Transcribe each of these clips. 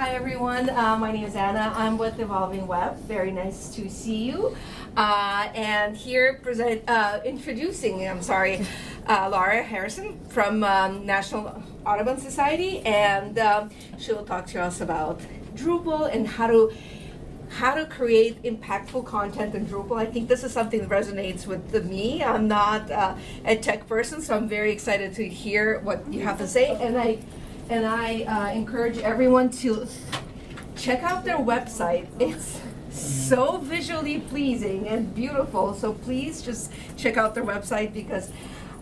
Hi everyone, my name is Anna. I'm with Evolving Web. Very nice to see you. And here introducing Lara Harrison from National Audubon Society, and she will talk to us about Drupal and how to create impactful content in Drupal. I think this is something that resonates with me. I'm not a tech person, so I'm very excited to hear what you have to say. And I encourage everyone to check out their website. It's so visually pleasing and beautiful. So please just check out their website, because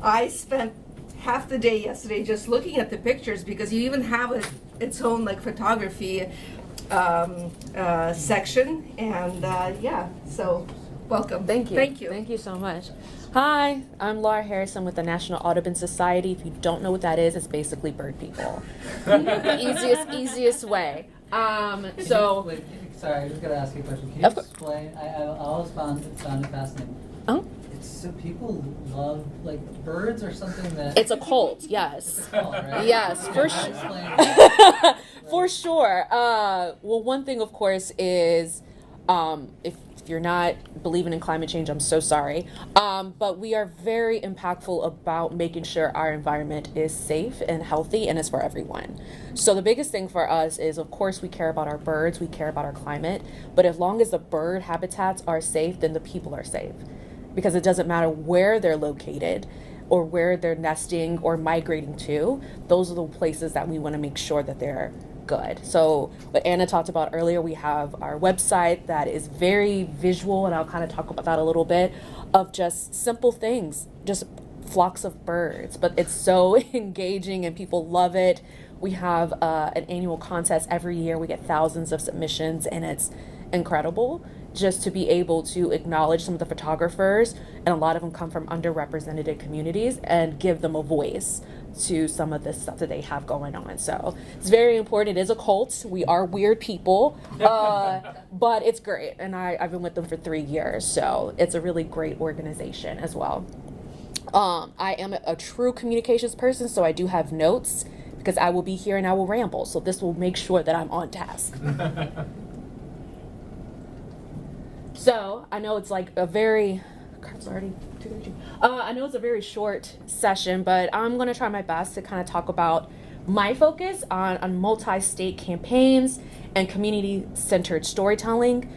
I spent half the day yesterday just looking at the pictures, because you even have its own like photography section. And yeah, so welcome. Thank you. Thank you. Thank you so much. Hi, I'm Lara Harrison with the National Audubon Society. If you don't know what that is, it's basically bird people. The easiest way. Wait, sorry, I just gotta ask you a question. Can you explain? I always found it fascinating. Oh? So people love, like, birds or something that... It's a cult, yes. It's a cult, right? Yes, Okay, for sure. For sure. Well, one thing, of course, is if you're not believing in climate change, I'm so sorry. But we are very impactful about making sure our environment is safe and healthy and is for everyone. So the biggest thing for us is, of course, we care about our birds, we care about our climate, but as long as the bird habitats are safe, then the people are safe. Because it doesn't matter where they're located or where they're nesting or migrating to, those are the places that we want to make sure that they're good. So what Anna talked about earlier, we have our website that is very visual, and I'll kind of talk about that a little bit, of just simple things, just flocks of birds, but it's so engaging and people love it. We have an annual contest every year. We get thousands of submissions, and it's incredible just to be able to acknowledge some of the photographers, and a lot of them come from underrepresented communities, and give them a voice to some of the stuff that they have going on. So it's very important. It is a cult. We are weird people, but it's great. And I've been with them for 3 years, so it's a really great organization as well. I am a true communications person, so I do have notes, because I will be here and I will ramble. So this will make sure that I'm on task. So I know it's like a very, it's already 2:32. I know it's a very short session, but I'm going to try my best to kind of talk about my focus on multi-state campaigns and community-centered storytelling,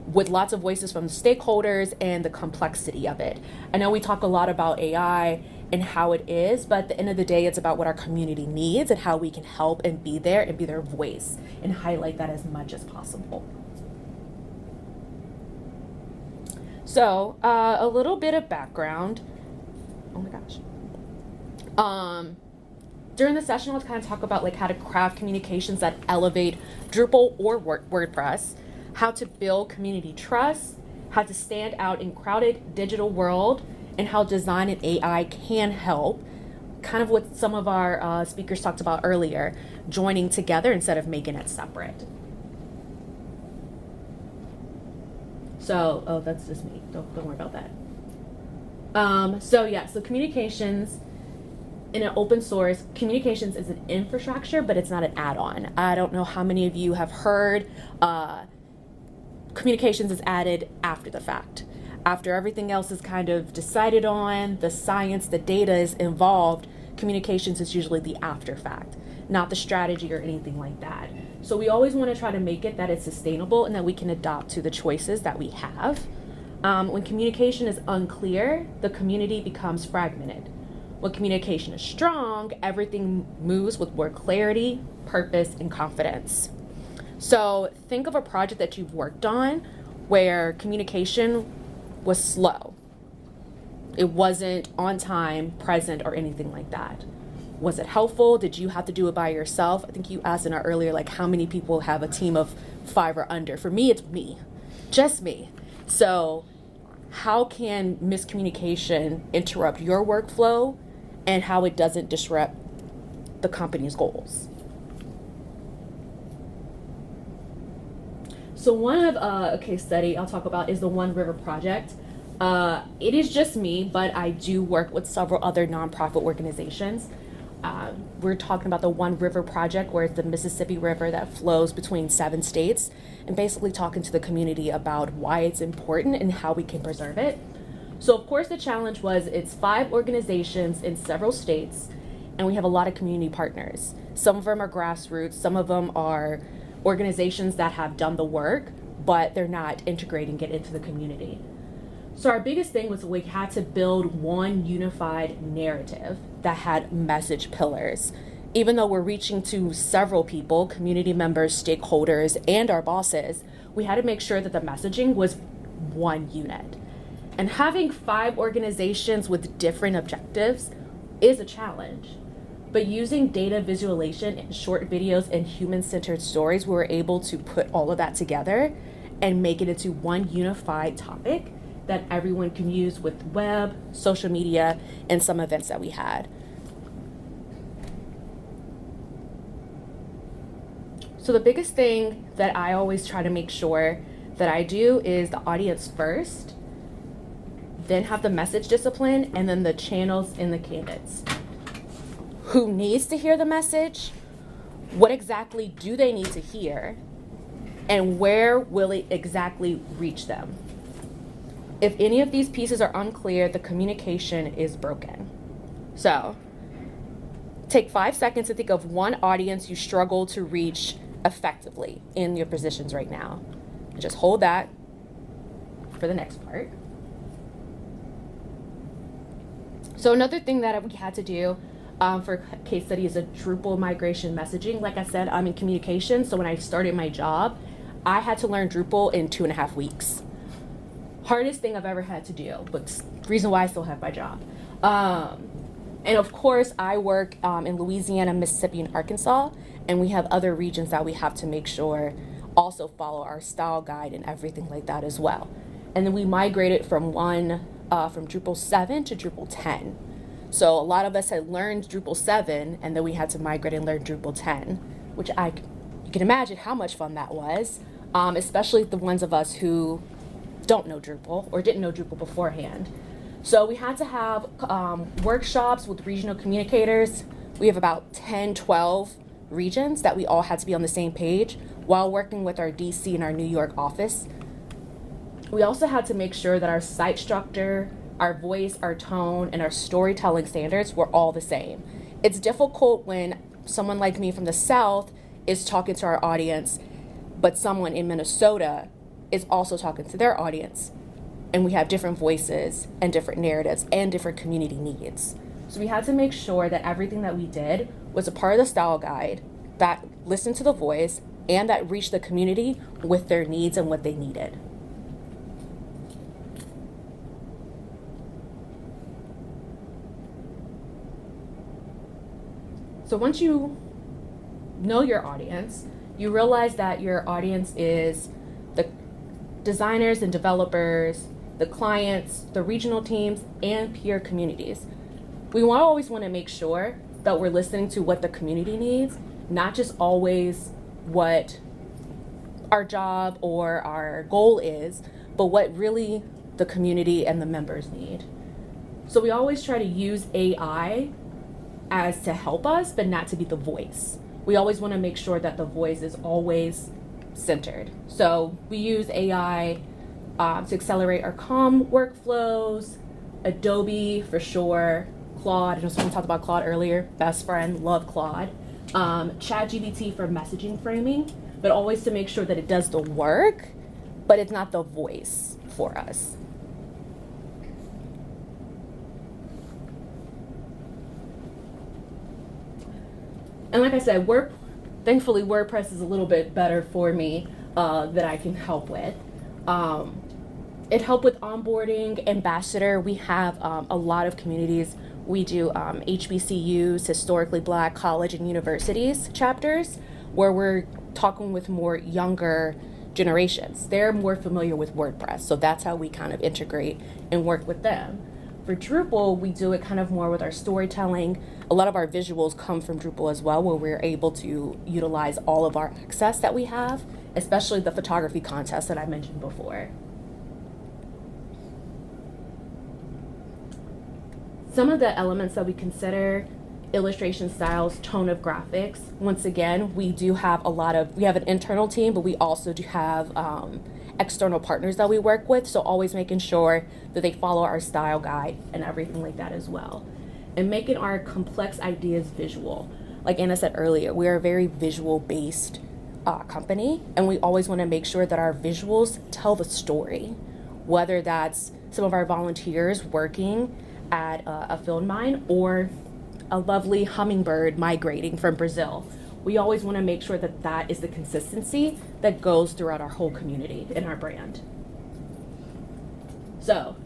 with lots of voices from the stakeholders and the complexity of it. I know we talk a lot about AI and how it is, but at the end of the day, it's about what our community needs and how we can help and be their voice and highlight that as much as possible. So, a little bit of background. Oh my gosh. During the session, let's kind of talk about like how to craft communications that elevate Drupal or WordPress, how to build community trust, how to stand out in crowded digital world, and how design and AI can help, kind of what some of our speakers talked about earlier, joining together instead of making it separate. So, oh, that's just me. Don't worry about that. So communications in an open source, communications is an infrastructure, but it's not an add-on. I don't know how many of you have heard communications is added after the fact. After everything else is kind of decided on, the science, the data is involved, communications is usually the after fact, not the strategy or anything like that. So we always want to try to make it that it's sustainable and that we can adopt to the choices that we have. When communication is unclear, the community becomes fragmented. When communication is strong, everything moves with more clarity, purpose, and confidence. So think of a project that you've worked on where communication was slow. It wasn't on time, present, or anything like that. Was it helpful? Did you have to do it by yourself? I think you asked in our earlier, like, how many people have a team of 5 or under? For me, it's me, just me. So how can miscommunication interrupt your workflow, and how it doesn't disrupt the company's goals? So one of a case study I'll talk about is the One River Project. It is just me, but I do work with several other nonprofit organizations. We're talking about the One River Project, where it's the Mississippi River that flows between 7 states, and basically talking to the community about why it's important and how we can preserve it. So of course the challenge was it's 5 organizations in several states, and we have a lot of community partners. Some of them are grassroots, some of them are organizations that have done the work, but they're not integrating it into the community. So our biggest thing was we had to build one unified narrative that had message pillars. Even though we're reaching to several people, community members, stakeholders, and our bosses, we had to make sure that the messaging was one unit. And having 5 organizations with different objectives is a challenge. But using data visualization and short videos and human-centered stories, we were able to put all of that together and make it into one unified topic that everyone can use with web, social media, and some events that we had. So the biggest thing that I always try to make sure that I do is the audience first, then have the message discipline, and then the channels and the candidates. Who needs to hear the message? What exactly do they need to hear? And where will it exactly reach them? If any of these pieces are unclear, the communication is broken. So, take 5 seconds to think of one audience you struggle to reach effectively in your positions right now. And just hold that for the next part. So another thing that we had to do for case study is a Drupal migration messaging. Like I said, I'm in communication, so when I started my job, I had to learn Drupal in 2.5 weeks. Hardest thing I've ever had to do, but reason why I still have my job. And of course, I work in Louisiana, Mississippi, and Arkansas, and we have other regions that we have to make sure also follow our style guide and everything like that as well. And then we migrated from Drupal 7 to Drupal 10. So a lot of us had learned Drupal 7, and then we had to migrate and learn Drupal 10, which you can imagine how much fun that was, especially the ones of us who don't know Drupal or didn't know Drupal beforehand. So we had to have workshops with regional communicators. We have about 10, 12 regions that we all had to be on the same page while working with our DC and our New York office. We also had to make sure that our site structure, our voice, our tone, and our storytelling standards were all the same. It's difficult when someone like me from the South is talking to our audience, but someone in Minnesota is also talking to their audience. And we have different voices and different narratives and different community needs. So we had to make sure that everything that we did was a part of the style guide that listened to the voice and that reached the community with their needs and what they needed. So once you know your audience, you realize that your audience is the designers and developers, the clients, the regional teams, and peer communities. We always want to make sure that we're listening to what the community needs, not just always what our job or our goal is, but what really the community and the members need. So we always try to use AI as to help us, but not to be the voice. We always want to make sure that the voice is always centered. So we use AI to accelerate our comm workflows, Adobe for sure, Claude, I know someone talked about Claude earlier, best friend, love Claude. ChatGPT for messaging framing, but always to make sure that it does the work, but it's not the voice for us. And like I said, thankfully WordPress is a little bit better for me that I can help with. It helped with onboarding, ambassador. We have a lot of communities. We do HBCUs, historically Black college and universities chapters, where we're talking with more younger generations. They're more familiar with WordPress, so that's how we kind of integrate and work with them. For Drupal, we do it kind of more with our storytelling. A lot of our visuals come from Drupal as well, where we're able to utilize all of our access that we have, especially the photography contest that I mentioned before. Some of the elements that we consider illustration styles, tone of graphics. Once again, we have an internal team, but we also do have external partners that we work with. So always making sure that they follow our style guide and everything like that as well. And making our complex ideas visual. Like Anna said earlier, we are a very visual based company, and we always want to make sure that our visuals tell the story, whether that's some of our volunteers working at a field mine or a lovely hummingbird migrating from Brazil. We always want to make sure that that is the consistency that goes throughout our whole community and our brand. So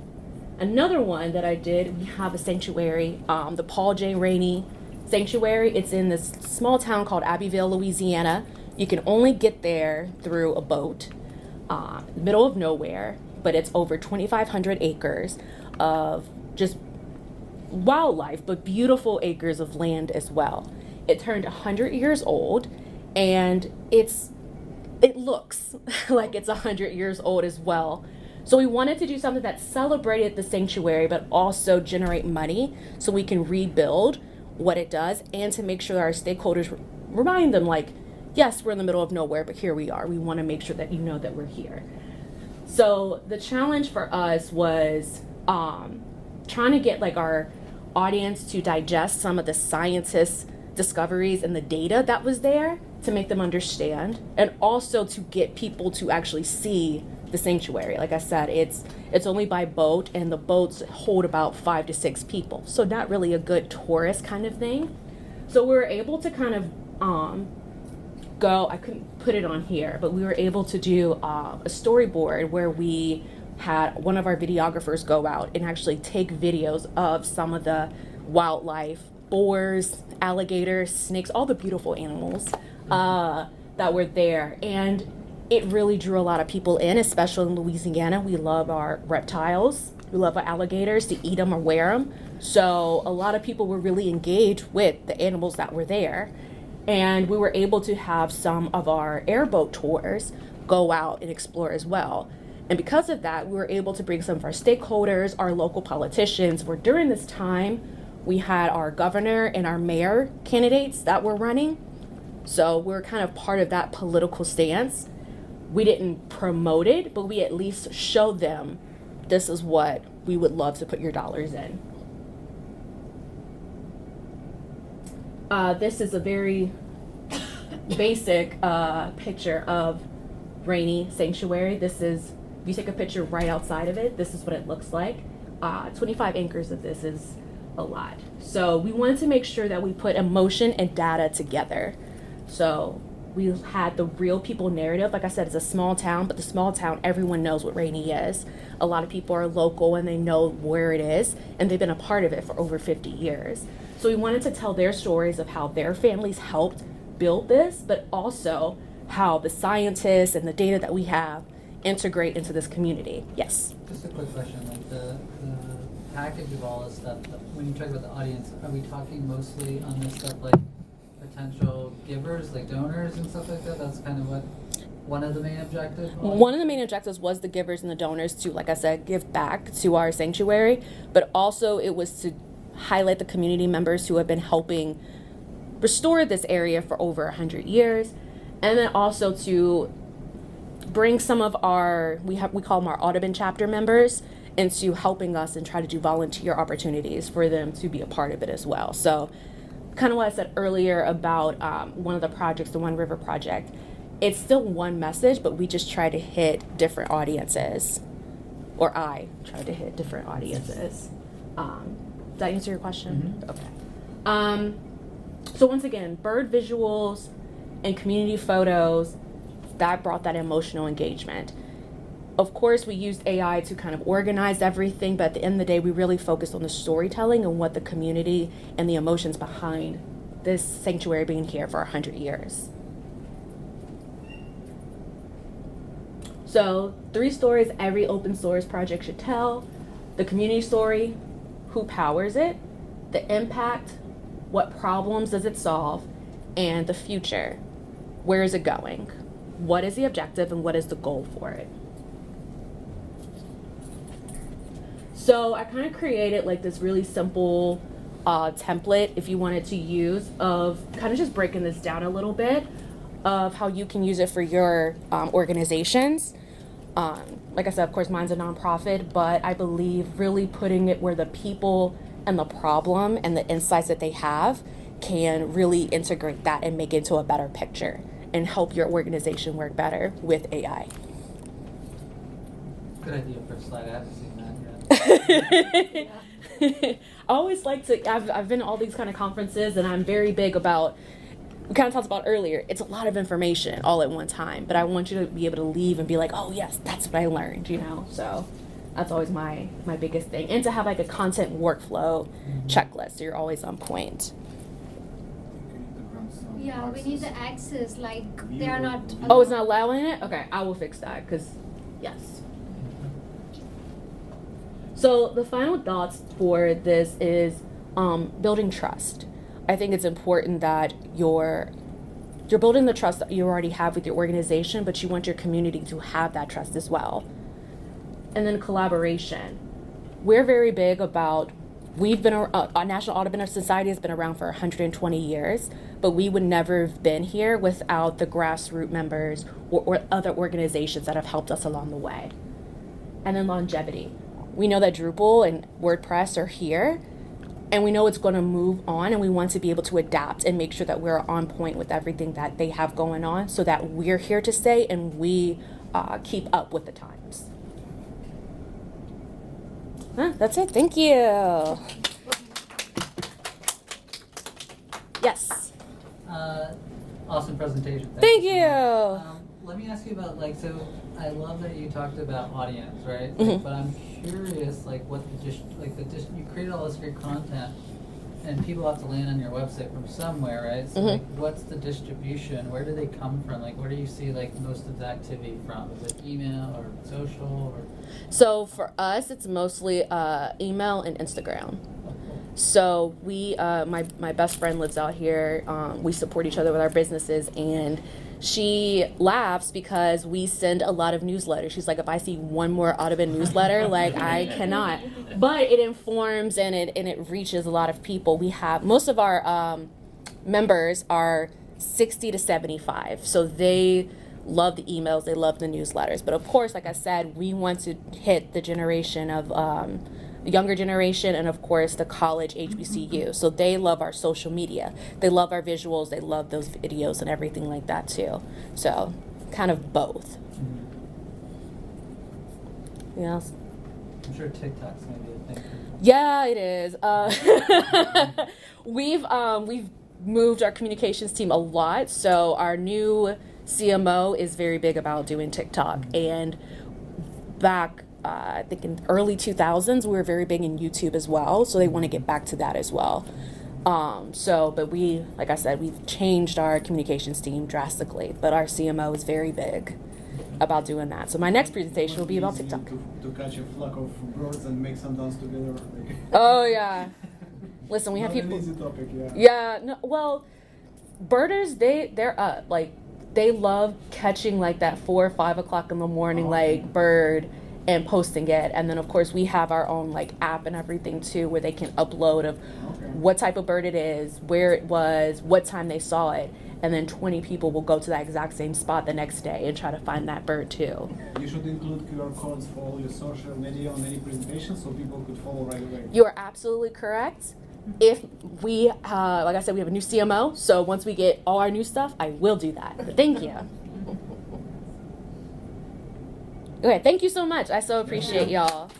another one that I did, we have a sanctuary, the Paul J. Rainey Sanctuary. It's in this small town called Abbeville, Louisiana. You can only get there through a boat, middle of nowhere, but it's over 2,500 acres of just wildlife, but beautiful acres of land as well. It turned 100 years old, and it looks like it's 100 years old as well. So we wanted to do something that celebrated the sanctuary, but also generate money so we can rebuild what it does, and to make sure that our stakeholders remind them, like, yes, we're in the middle of nowhere, but here we are. We want to make sure that you know that we're here. So the challenge for us was trying to get like our audience to digest some of the scientists' discoveries and the data that was there to make them understand, and also to get people to actually see the sanctuary. Like I said, it's only by boat, and the boats hold about 5 to 6 people, so not really a good tourist kind of thing. So we were able to kind of I couldn't put it on here, but we were able to do a storyboard where we had one of our videographers go out and actually take videos of some of the wildlife, boars, alligators, snakes, all the beautiful animals that were there. And it really drew a lot of people in, especially in Louisiana. We love our reptiles. We love our alligators, to eat them or wear them. So a lot of people were really engaged with the animals that were there. And we were able to have some of our airboat tours go out and explore as well. And because of that, we were able to bring some of our stakeholders, our local politicians, where during this time, we had our governor and our mayor candidates that were running. So we're kind of part of that political stance. We didn't promote it, but we at least showed them this is what we would love to put your dollars in. This is a very basic picture of Rainey Sanctuary. This is, if you take a picture right outside of it, this is what it looks like. 25 acres of this is a lot. So we wanted to make sure that we put emotion and data together. So we had the real people narrative. Like I said, it's a small town, but the small town, everyone knows what Rainey is. A lot of people are local and they know where it is, and they've been a part of it for over 50 years. So we wanted to tell their stories of how their families helped build this, but also how the scientists and the data that we have integrate into this community. Yes? Just a quick question, like the package of all this stuff, when you talk about the audience, are we talking mostly on this stuff like potential givers, like donors and stuff like that? That's kind of what one of the main objectives was? One of the main objectives was the givers and the donors to, like I said, give back to our sanctuary, but also it was to highlight the community members who have been helping restore this area for over 100 years, and then also to bring some of our, we call them our Audubon chapter members, into helping us and try to do volunteer opportunities for them to be a part of it as well. So kind of what I said earlier about one of the projects, the One River Project, it's still one message, but we just try to hit different audiences, or I try to hit different audiences. Does that answer your question? Mm-hmm. Okay. So once again, bird visuals and community photos, that brought that emotional engagement. Of course, we used AI to kind of organize everything, but at the end of the day, we really focused on the storytelling and what the community and the emotions behind this sanctuary being here for 100 years. So 3 stories every open source project should tell: the community story, who powers it, the impact, what problems does it solve, and the future. Where is it going? What is the objective and what is the goal for it? So I kind of created like this really simple template if you wanted to use of kind of just breaking this down a little bit of how you can use it for your organizations. Like I said, of course, mine's a nonprofit, but I believe really putting it where the people and the problem and the insights that they have can really integrate that and make it into a better picture and help your organization work better with AI. Good idea for a slide. I haven't seen that yet. I always like to, I've been to all these kind of conferences, and I'm very big about, we kind of talked about earlier, it's a lot of information all at one time, but I want you to be able to leave and be like, oh yes, that's what I learned, you know? So that's always my biggest thing. And to have like a content workflow checklist, so you're always on point. Yeah, we need the access, like they are not. Oh, it's not allowing it? Okay, I will fix that, because yes. So the final thoughts for this is building trust. I think it's important that you're building the trust that you already have with your organization, but you want your community to have that trust as well. And then collaboration. We're very big about, we've been, our National Audubon Society has been around for 120 years, but we would never have been here without the grassroots members or other organizations that have helped us along the way. And then longevity. We know that Drupal and WordPress are here, and we know it's going to move on, and we want to be able to adapt and make sure that we're on point with everything that they have going on so that we're here to stay and we keep up with the times. That's it. Thank you. Yes. Awesome presentation. Thank you. Let me ask you about, like, so I love that you talked about audience, right? Mhm. But I'm curious, like, what you create all this great content, and people have to land on your website from somewhere, right? So, like, what's the distribution? Where do they come from? Like, where do you see, like, most of the activity from? Is it email or social or? So for us, it's mostly email and Instagram. So we, my best friend lives out here. We support each other with our businesses, and she laughs because we send a lot of newsletters. She's like, if I see one more Audubon newsletter, like I cannot. But it informs and it reaches a lot of people. We have, most of our members are 60 to 75. So they love the emails, they love the newsletters. But of course, like I said, we want to hit the generation of the younger generation, and of course the college HBCU. So they love our social media. They love our visuals. They love those videos and everything like that too. So kind of both. Yes. I'm sure TikTok's maybe a thing. Yeah, it is. We've moved our communications team a lot. So our new CMO is very big about doing TikTok. And back, I think in early 2000s, we were very big in YouTube as well. So they want to get back to that as well. But we, like I said, we've changed our communications team drastically. But our CMO is very big about doing that. So my next presentation will be about TikTok. To catch a flock of birds and make some dance together. Oh yeah. Listen, we have Not people. An easy topic, yeah. Yeah. No, well, birders, they're up. Like they love catching like that 4 or 5 o'clock in the morning like bird and posting it. And then of course we have our own like app and everything too, where they can upload of what type of bird it is, where it was, what time they saw it. And then 20 people will go to that exact same spot the next day and try to find that bird too. You should include QR codes for all your social media on any presentation so people could follow right away. You are absolutely correct. If we, like I said, we have a new CMO, so once we get all our new stuff, I will do that. But thank you. Okay, thank you so much. I so appreciate y'all.